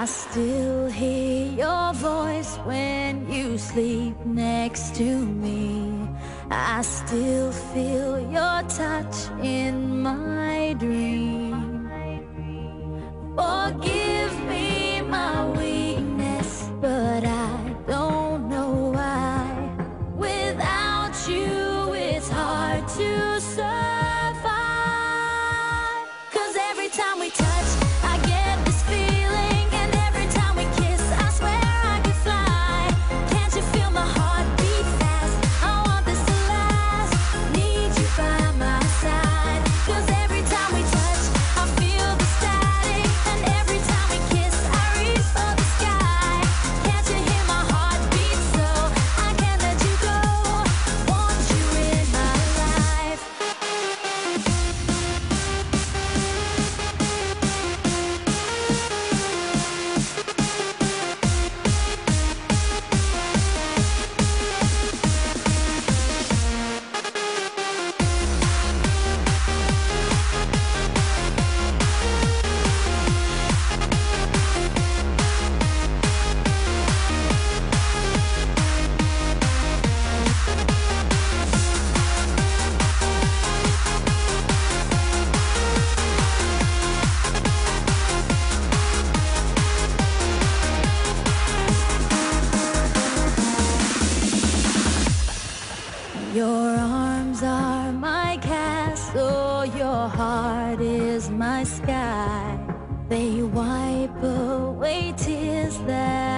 I still hear your voice when you sleep next to me. I still feel your touch in my dream. Forgive me my weakness, but I don't know why. Without you, it's hard to survive. 'Cause every time we touch, I get this feeling, and every time we kiss, I swear I could fly. Can't you feel my heart beat fast? I want this to last. Need you by my side. 'Cause every time we touch, I feel the static, and every time we kiss, I reach for the sky. Can't you hear my heart beat? So I can't let you go. Want you in my life. Your arms are my castle, your heart is my sky. They wipe away tears that